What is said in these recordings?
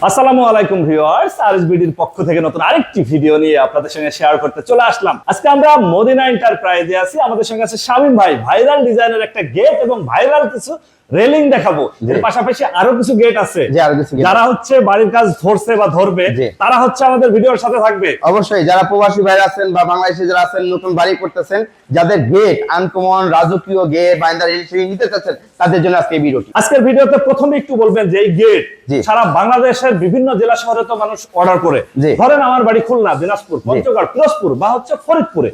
আসসালামু আলাইকুম ভিউয়ার্স, আরএসবিডির পক্ষ থেকে নতুন আরেকটি ভিডিও নিয়ে আপনাদের সঙ্গে শেয়ার করতে চলে আসলাম। আজকে আমরা মদিনা এন্টারপ্রাইজে আছি। আমাদের সঙ্গে আছে শামীম ভাই। ভাইরাল ডিজাইনের একটা গেট এবং ভাইরাল কিছু রেলিং দেখাবো। এর পাশাপাশি আরো কিছু গেট আছে। যারা হচ্ছে বাড়ির কাজ ধরছে বা ধরবে তারা হচ্ছে আমাদের ভিডিওর সাথে থাকবে। অবশ্যই যারা প্রবাসী ভাইরা আছেন বা বাংলাদেশে যারা আছেন, নতুন বাড়ি করতেছেন, যাদের গেট আনকমন রাজকীয় গেট বাইন্দা রেজিস্ট্রি নিতে চাচ্ছেন, তাদের জন্য আজকে এই ভিডিওটি। আজকের ভিডিওতে প্রথমে একটু বলবেন যে এই গেট সারা বাংলাদেশের বিভিন্ন জেলা শহরে তো মানুষ অর্ডার করে। ধরেন আমার বাড়ি খুলনা, দিনাজপুর, পঞ্চগড়, পিরোজপুর বা হচ্ছে ফরিদপুরে।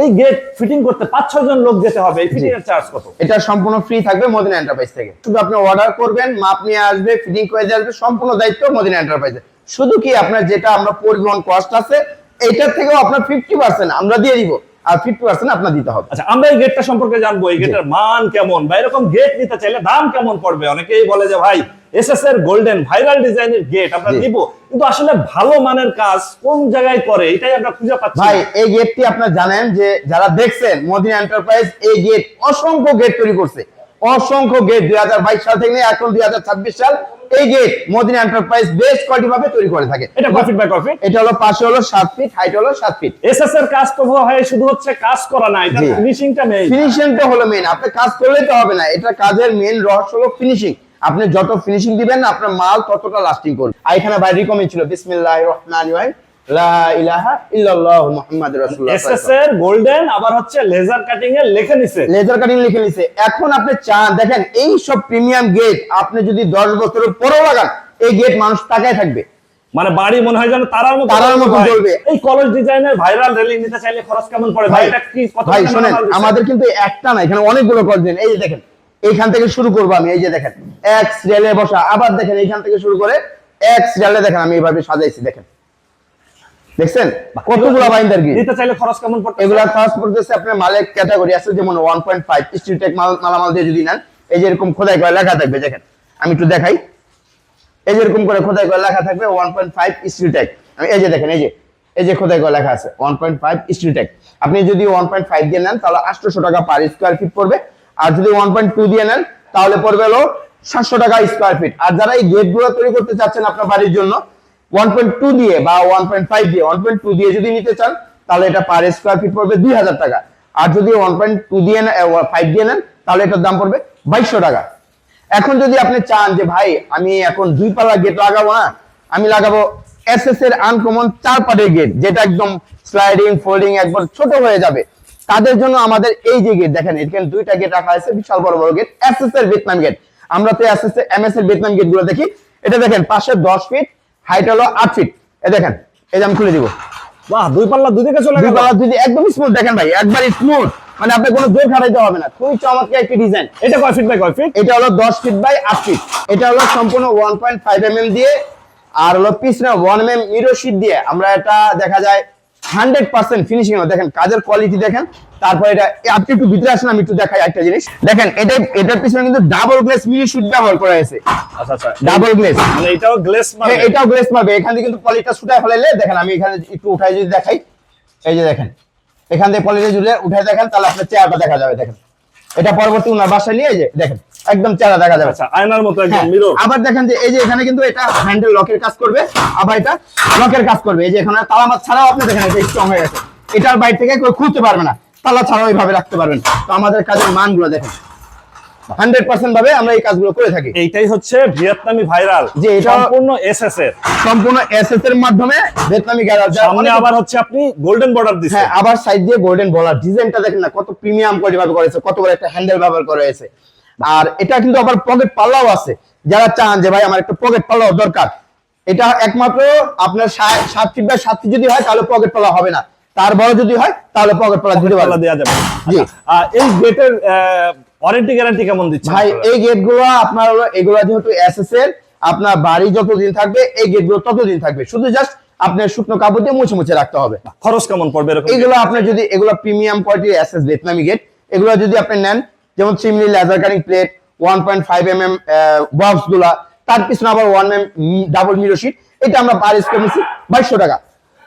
এই গেট ফিটিং করতে 5-6 জন লোক যেতে হবে। এই ফিটিং এর চার্জ কত? এটা সম্পূর্ণ ফ্রি থাকবে মদিনা এন্টারপ্রাইজ থেকে। শুধু আপনি অর্ডার করবেন, মাপ নিয়ে আসবে, ফিটিং করে দিয়ে আসবে, সম্পূর্ণ দায়িত্ব মদিনা এন্টারপ্রাইজে। শুধু কি আপনার যেটা আমরা পরিবহন কস্ট আছে এইটার থেকেও আপনার 50% আমরা দিয়ে দিব, আর 50% আপনার দিতে হবে। আচ্ছা, আমরা এই গেটটা সম্পর্কে জানবো। এই গেটের মান কেমন বা এরকম গেট নিতে চাইলে দাম কেমন পড়বে? অনেকেই বলে যে ভাই এসএস এর গোল্ডেন ভাইরাল ডিজাইনের গেট আমরা দিব, কিন্তু আসলে ভালো মানের কাজ কোন জায়গায় করে এটাই আমরা খুঁজে পাচ্ছি না। ভাই এই গেটটি আপনারা জানেন যে যারা দেখছেন মদিনা এন্টারপ্রাইজ এই গেট অসংখ্য গেট তৈরি করছে, অসংখ্য গেট 2022 সাল থেকে এখন 2026 সাল এই gate Madina enterprise best quality ভাবে তৈরি করে থাকে। এটা কয় ফিট বাই কয় ফিট? এটা হলো পাশে হলো 7 ফিট, হাইট হলো 7 ফিট। এসএস এর কাজ তো হয় শুধু হচ্ছে কাজ করা না, এটা ফিনিশিংটা মেইন। ফিনিশিংটা হলো মেইন। আপনি কাজ করলেই তো হবে না, এটা কাজের মেইন রহস্য হলো ফিনিশিং। আপনি যত ফিনিশিং দিবেন আপনার মাল ততটা লাস্টিং করবে। আর এখানে ভাই রিকমেন্ড ছিল বিসমিল্লাহির রহমানির রহিম, লা ইলাহা ইল্লাল্লাহু মুহাম্মাদুর রাসূলুল্লাহ। এসএস এর গোল্ডেন আবার হচ্ছে লেজার কাটিং এ লিখে নিছে, লেজার কাটিং লিখে নিছে। এখন আপনি চান দেখেন এই সব প্রিমিয়াম গেট আপনি যদি 10 বছরের পরেও লাগান এই গেট মানুষ তাকায় থাকবে, মানে বাড়ি মনে হয় যেন তারার মতো জ্বলবে। এই কলেজ ডিজাইনের ভাইরাল রেলিং নিতে চাইলে খরচ কেমন পড়ে ভাই? এটা কি কত? ভাই শুনেন, আমাদের কিন্তু একটা না, এখানে অনেকগুলো কলেজ। এই যে দেখেন এইখান থেকে শুরু করব আমি। এই যে দেখেন এক্স রেলে বসা, আবার দেখেন এইখান থেকে শুরু করে এক্স রেলে দেখেন আমি এইভাবে সাজাইছি। দেখেন দেখছেন কতগুলো বাইন্ডার গেট নিতে চাইলে খরচ কেমন পড়বে? এগুলা খরচ পড়তেছে আপনার মালের ক্যাটাগরি আছে, যেমন 1.5 স্টিল টেক মালামাল দিয়ে যদি নেন, এই যে এরকম খোদাই করে লেখা থাকবে। দেখেন আমি একটু দেখাই, এই যে এরকম করে খোদাই করে লেখা থাকবে 1.5 স্টিল টেক। আমি এই যে দেখেন এই যে খোদাই করে লেখা আছে 1.5 স্টিল টেক। আপনি যদি 1.5 দিয়ে নেন তাহলে 800 টাকা পার স্কয়ার ফিট পড়বে, আর যদি 1.2 দিয়ে নেন তাহলে পড়বে হলো 700 টাকা স্কয়ার ফিট। আর যারা এই গেটগুলো তৈরি করতে চাচ্ছেন আপনার বাড়ির জন্য 1.2 দিয়ে বা 1.5 দিয়ে 1.2 দিয়ে যদি নিতে চান তাহলে এটা পার স্কয়ার ফিট পড়বে 2000 টাকা। আর যদি 1.2 দিয়ে 5 দিয়ে নেন তাহলে এটার দাম পড়বে 2200 টাকা। এখন যদি আপনি চান যে ভাই আমি এখন 2 পাল্লা গেট লাগাবো না, আমি লাগাবো এসএস এর আনকমন 4 পাটের গেট, যেটা একদম স্লাইডিং ফোল্ডিং একবার ছোট হয়ে যাবে, তাদের জন্য আমাদের এই যে গেট দেখেন এখানে 2টা গেট রাখা আছে, বিশাল বড় বড় গেট, এসএস এর ভিয়েতনাম গেট। আমরা তো এসএস এমএস এর ভিয়েতনাম গেট গুলো দেখি। এটা দেখেন পাশে 10 ফিট, হাইট হলো 8 ফিট। এই দেখেন এই যে আমি খুলে দিব, বাহ, 2 পাল্লা দুদিকে চলে গেল। 2 পাল্লা দুদিকে একদম স্মুথ। দেখেন ভাই একবার স্মুথ, মানে আপনি কোনো জোর খাটাইতে হবে না। খুবই চমৎকার একটি ডিজাইন। এটা কয় ফিট বাই কয় ফিট? এটা হলো 10 ফিট বাই 8 ফিট। এটা হলো সম্পূর্ণ 1.5 mm দিয়ে, আর হলো পিছনে 1 mm মিরর শীট দিয়ে আমরা এটা দেখা যায় 100% ফিনিশিং। দেখেন কাজের কোয়ালিটি দেখেন। তারপর এটা আপনি একটু ভিতরে আসেন, আমি একটু দেখাই একটা জিনিস। দেখেন এটার পিছনে কিন্তু ডাবল গ্লেস মিরর শীট ব্যবহার করা হয়েছে। আচ্ছা আচ্ছা, ডাবল গ্লেস, মানে এটাও গ্লেস মারবে? হ্যাঁ এটাও গ্লেস মারবে। এখান থেকে কিন্তু পলিটা ছুটায় ফেলাইলে দেখেন, আমি এখানে একটু উঠাই যদি দেখাই, এই যে দেখেন এখান থেকে পলিটা জুড়ে উঠাই দেখেন তাহলে আপনার চেহারাটা দেখা যাবে। দেখেন এটা পরবর্তী উনার বাসায় নিয়ে যে দেখেন একদম চেহারা দেখা যাবে। আচ্ছা, আয়নার মতো একদম মিরর। আবার দেখেন যে এই যে এখানে কিন্তু এটা হ্যান্ডেল লকের কাজ করবে, আবার এটা লকের কাজ করবে। এই যে এখানে তালা ছাড়াও আপনি দেখেন এটা স্ট্রং হয়ে গেছে, এটার বাইরে থেকে কেউ খুলতে পারবে না, তালা ছাড়াও এইভাবে রাখতে পারবেন। তো আমাদের কাজের মানগুলো দেখেন 100% ভাবে আমরা এই কাজগুলো করে থাকি। এইটাই হচ্ছে ভিয়েতনামি ভাইরাল, যে এটা সম্পূর্ণ এসএস এর, সম্পূর্ণ এসএস এর মাধ্যমে ভিয়েতনামি ভাইরাল। সামনে আবার হচ্ছে আপনি গোল্ডেন বর্ডার দিছেন। হ্যাঁ, আবার সাইড দিয়ে গোল্ডেন বর্ডার। ডিজাইনটা দেখেন না কত প্রিমিয়াম কোয়ালিটি ভাবে করেছে, কত বড় একটা হ্যান্ডেল ব্যবহার করা হয়েছে। আর এটা কিন্তু আবার পকেট পাল্লাও আছে। যারা চান যে ভাই আমার একটা পকেট পাল্লাও দরকার, এটা একমাত্র আপনার 7 ফিট বাই 7 ফিট যদি হয় তাহলে পকেট পাল্লা হবে না, তার বড় যদি হয় তাহলে পকেট পাল্লা দিতে পারবে, দেওয়া যাবে। জি। এই গেটের ওয়ারেন্টি গ্যারান্টি কেমন দিচ্ছে ভাই? এই গেটগুলো আপনার হলো এগুলো যেহেতু এসএস এর, আপনার বাড়ি যতদিন থাকবে এই গেটগুলো ততদিন থাকবে। শুধু জাস্ট আপনার শুকনো কাপড় দিয়ে মুছে মুছে রাখতে হবে। খরচ কেমন পড়বে এরকম? এগুলো আপনি যদি এগুলো প্রিমিয়াম কোয়ালিটির এসএস ভিয়েতনামি গেট, এগুলো যদি আপনি নেন, যেমন chimney laser cutting plate 1.5 mm box গুলা, তার পিছনে আবার 1 mm ডাবল মিরর শীট, এটা আমরা পার স্কয়ার নিচ্ছি 2200 টাকা।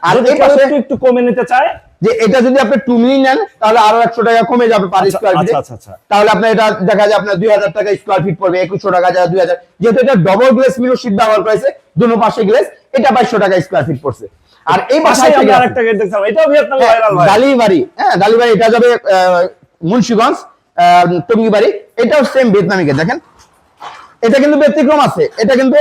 আর এই পাশে একটু কমে নিতে চায় যে এটা যদি আপনি 2 মিলি নেন তাহলে আরো 100 টাকা কমে যাবে পার আচ্ছা, স্কয়ার ফিটে। আচ্ছা, আচ্ছা। তাহলে আপনার এটা দেখা যায় আপনার 2000 টাকা স্কয়ার ফিট পড়বে, 2100 টাকা যা 2000, যেহেতু এটা ডবল গ্লেস মিরর শীট ব্যবহার করেছে দুনো পাশে গ্লেস, এটা 2200 টাকা স্কয়ার ফিট পড়ছে। আর এই পাশে পাশে আমরা আরেকটা গেট দেখলাম, এটাও ভিয়েতনামি ভাইরাল ভাই। ডালিবাড়ি, হ্যাঁ ডালিবাড়ি, এটা যাবে মুন্সিগঞ্জ টঙ্গিবাড়ি, এটাও সেম ভিয়েতনামি গেট। দেখেন এটা কিন্তু ব্যতিক্রম আছে, এটা কিন্তু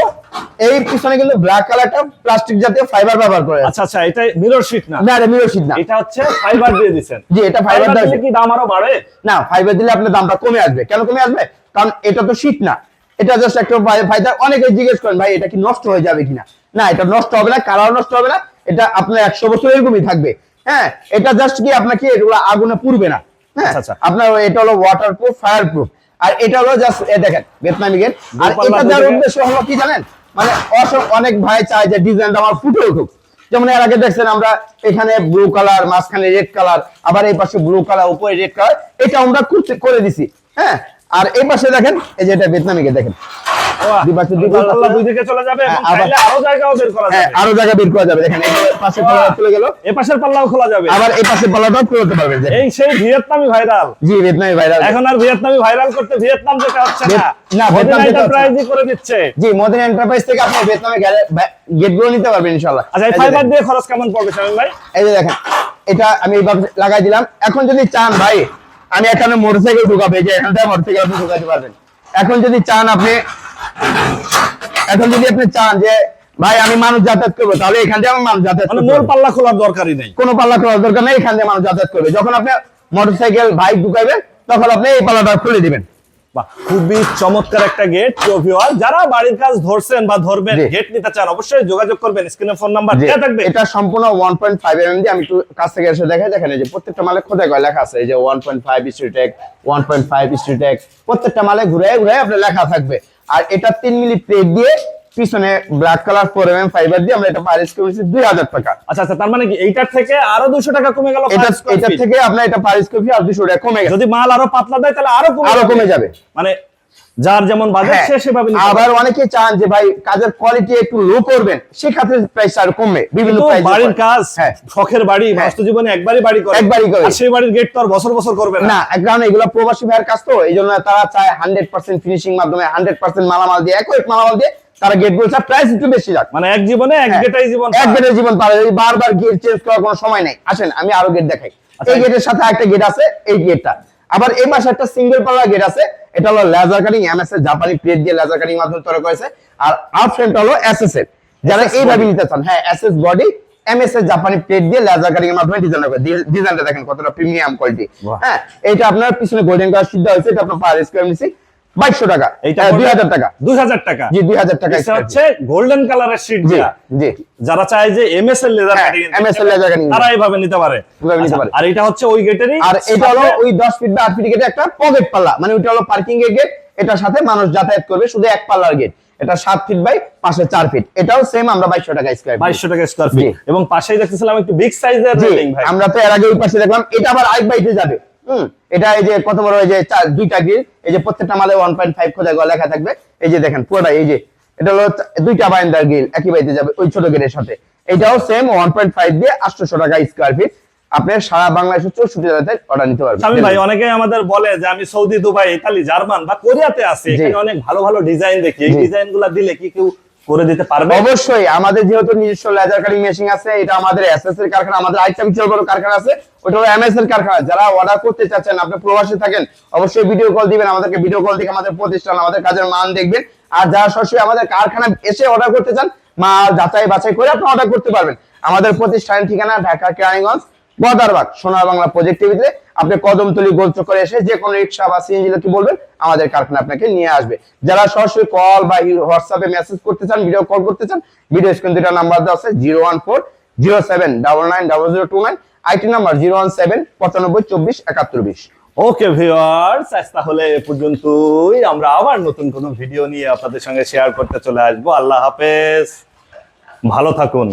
এই পিছনে কিন্তু ব্ল্যাক কালারটা প্লাস্টিক জাতীয় ফাইবার ব্যবহার করে। আচ্ছা আচ্ছা, এটা মিরর শীট না? না এটা মিরর শীট না, এটা হচ্ছে ফাইবার দিয়ে দিবেন। জি এটা ফাইবার দিলে দিয়েছে। কি দাম আরো বাড়ে? না ফাইবার দিলে আপনার দামটা কমে আসবে। কেন কমে আসবে? কারণ এটা তো শীট না, এটা জাস্ট একটা ফাইবার। অনেকে জিজ্ঞেস করেন ভাই এটা কি নষ্ট হয়ে যাবে কিনা? না এটা নষ্ট হবে না, কালার নষ্ট হবে না, এটা আপনার 100 বছর এরকমই থাকবে। হ্যাঁ এটা জাস্ট কি আপনাকে এগুলো আগুনে পুড়বে না। হ্যাঁ আচ্ছা, আচ্ছা। আপনার এটা হলো ওয়াটারপ্রুফ, ফায়ারপ্রুফ। আর এটা হলো জাস্ট দেখেন ভিয়েতনামি গেট। আর এটা দেওয়ার উদ্দেশ্য হলো কি জানেন, মানে অনেক ভাই চায় যে ডিজাইনটা আমার ফুটে উঠুক। যেমন এর আগে দেখছেন আমরা এখানে ব্লু কালার, মাঝখানে রেড কালার, আবার এই পাশে ব্লু কালার, উপরে রেড কালার, এটা আমরা করে দিছি। হ্যাঁ আর এই পাশে দেখেন এই যে এটা ভিয়েতনামি গেট, দেখেন দুই দিকে চলে যাবে এবং চাইলে আরো জায়গাও বের করা যাবে। আরো জায়গা বের করা যাবে। দেখেন এই পাশে পাল্লা চলে গেল, এই পাশের পাল্লাও খোলা যাবে, আবার এই পাশে পাল্লাটাও খুলতে পারবেন। এই সেই ভিয়েতনামি ভাইরাল। জি ভিয়েতনামি ভাইরাল। এখন আর ভিয়েতনামি ভাইরাল করতে ভিয়েতনাম যেতে হচ্ছে না, না ভিয়েতনাম এন্টারপ্রাইজই করে দিচ্ছে। জি মদিনা এন্টারপ্রাইজ থেকে আপনি ভিয়েতনামে গেটগুলো নিতে পারবেন ইনশাআল্লাহ। আচ্ছা এই ফাইবার দিয়ে খরচ কেমন পড়বে শামীম ভাই? এই যে দেখেন এটা আমি এইভাবে লাগাই দিলাম। এখন যদি চান ভাই আমি এখানে মোটরসাইকেল ঢুকাবো, এই যে এখান থেকে মোটরসাইকেল আপনি ঢুকাতে পারবেন। এখন যদি চান আপনি চান যে ভাই আমি মানুষ যাতায়াত করবো, তাহলে এখান থেকে আমি মানুষ যাতায়াত মানে করতে মূল পারবো। পাল্লা খোলার দরকারই নেই, কোনো পাল্লা খোলার দরকার নেই, এখান থেকে মানুষ যাতায়াত করবে। যখন আপনি মোটরসাইকেল বাইক ঢুকাইবেন তখন আপনি এই পাল্লাটা খুলে দিবেন। বাহ, খুবই চমৎকার একটা গেট। প্রিয় ভিউয়ার, যারা বাড়ির কাজ ধরছেন বা ধরবেন, জি। গেট নিতে চান, অবশ্যই যোগাযোগ করবেন, স্ক্রিনে ফোন নাম্বার দেয়া থাকবে। এটা সম্পূর্ণ 1.5 mm দিয়ে, আমি একটু কাছ থেকে এসে দেখাই। দেখেন এই যে প্রত্যেকটা মালে খোদাই করে লেখা আছে, এই যে 1.5 স্ট্রিটেক, 1.5 স্ট্রিটেক, প্রত্যেকটা মালে ঘুরে ঘুরে আপনার লেখা থাকবে। আর এটা 3 মিলি প্লেট দিয়ে, পিছনে ব্ল্যাক কালার 4 mm ফাইবার দিয়ে আমরা এটা প্রাইস করেছি 2000 টাকা। আচ্ছা আচ্ছা, তার মানে কি এইটার থেকে আরো 200 টাকা কমে গেল? এটা থেকে আপনার এটা প্রাইস করেছি আর 200 টাকা কমে গেছে। যদি মাল আরো পাতলা দেয় তাহলে আরো কমে যাবে। মানে যার যেমন বাজেট সে সেভাবে নিতে আবার পারবে। অনেকে চান যে ভাই কাজের কোয়ালিটি একটু লো করবেন, সেক্ষেত্রে প্রাইস আর কমবে। বিভিন্ন কিন্তু প্রাইস বাড়ির কাজ, হ্যাঁ শখের বাড়ি, বাস্তব জীবনে একবারই বাড়ি করে, আর সেই বাড়ির গেট তো আর বছর বছর করবে না। না কারণ এগুলো প্রবাসী ভাইয়ের কাজ, তো এই জন্য তারা চায় 100% ফিনিশিং মাধ্যমে, 100% মালামাল দিয়ে, একই মালামাল দিয়ে তারা গেট গুলো প্রাইস একটু বেশি যাক। মানে এক জীবনে এক গেটাই জীবন, এক গেটের জীবন পারে, বারবার গেট চেঞ্জ করার কোনো সময় নেই। আসেন আমি আরো গেট দেখাই। এই গেটের সাথে একটা গেট আছে, এই গেটটা। আবার এই পাশে একটা সিঙ্গেল পাল্লা গেট আছে, এটা হলো লেজার কাটিং, এমএস এর জাপানি প্লেট দিয়ে লেজার কাটিং মাধ্যমে তৈরি করেছে। আর আপ ফ্রেমটা হলো এসএস এর, যারা এইভাবে নিতে চান, হ্যাঁ এসএস বডি, এমএস এর জাপানি প্লেট দিয়ে লেজার কাটিং এর মাধ্যমে ডিজাইন করে। ডিজাইনটা দেখেন কতটা প্রিমিয়াম কোয়ালিটি। হ্যাঁ এটা আপনার পিছনে গোল্ডেন কালার সিদ্ধ হয়েছে, এটা আপনার পার স্কয়ার নিছি 2200 টাকা, এইটা 2000 টাকা, 2000 টাকা। জি 2000 টাকা। এটা হচ্ছে গোল্ডেন কালারের শীট দিয়া। জি যারা চায় যে এমএস এর লেজার কাটিং, এমএস এর লেজার কাটিং তারা এইভাবে নিতে পারে। আর এটা হচ্ছে ওই গেটেরই, আর এটা হলো ওই 10 ফিট বা 8 ফিট গেটে একটা পকেট পাল্লা, মানে ওটা হলো পার্কিং এর গেট। এটার সাথে মানুষ যাতায়াত করবে, শুধু এক পাল্লার গেট। এটা 7 ফিট বাই পাশে 4 ফিট, এটাও সেম আমরা 2200 টাকা স্কয়ার, 2200 টাকা স্কয়ার ফিট। এবং পাশেই দেখতেছিলাম একটু বিগ সাইজের রেলিং ভাই, আমরা তো এর আগে ওই পাশে দেখলাম, এটা আবার আরেক বাইতে যাবে। এটা এই যে কত বড়, এই যে দুইটা গ্রিল, এই যে প্রত্যেকটা মালে 1.5 খোদাই করে লেখা থাকবে। এই যে দেখেন পুরোটা, এই যে এটা হলো দুইটা বারান্দার গ্রিল, একই বাইতে যাবে ওই ছোট গেটের সাথে। এটাও সেম 1.5 দিয়ে 800 টাকা স্কয়ার ফিট। আপনি সারা বাংলাদেশে 64 জেলাতে অর্ডার নিতে পারবেন। স্বামী ভাই, অনেকেই আমাদের বলে যে আমি সৌদি, দুবাই, ইতালি, জার্মান বা কোরিয়াতে আছি, এখানে অনেক ভালো ভালো ডিজাইন দেখি, এই ডিজাইনগুলো দিলে কি কেউ করে দিতে পারবে? অবশ্যই, আমাদের যেহেতু নিজস্ব লেজার কাটিং মেশিন আছে, এটা আমাদের এসএস এর কারখানা, আমাদের আরেকটা বিশাল বড় কারখানা আছে, ওটা হলো এমএস এর কারখানা। যারা অর্ডার করতে চাচ্ছেন, আপনি প্রবাসী থাকেন, অবশ্যই ভিডিও কল দিবেন আমাদেরকে, ভিডিও কল থেকে আমাদের প্রতিষ্ঠান, আমাদের কাজের মান দেখবেন। আর যারা সরাসরি আমাদের কারখানা এসে অর্ডার করতে চান, মাল যাচাই বাছাই করে আপনি অর্ডার করতে পারবেন। আমাদের প্রতিষ্ঠানের ঠিকানা ঢাকা কেরানীগঞ্জ বদারবাগ সোনার বাংলা প্রজেক্ট টিভিতে। আপনি কদমতলী গোলচক্করে এসে যে কোনো রিক্সা বা সিএনজি কি বলবেন, আমাদের কারখানা আপনাকে নিয়ে আসবে। যারা সরাসরি কল বা হোয়াটসঅ্যাপে মেসেজ করতে চান, ভিডিও কল করতে চান, ভিডিও স্ক্রিনে দুটো নাম্বার দেওয়া আছে, 01407990029, আইটি নাম্বার 01795247120। ওকে ভিউয়ার্স, আজ তাহলে এ পর্যন্তই। আমরা আবার নতুন কোনো ভিডিও নিয়ে আপনাদের সঙ্গে শেয়ার করতে চলে আসবো। আল্লাহ হাফেজ, ভালো থাকুন।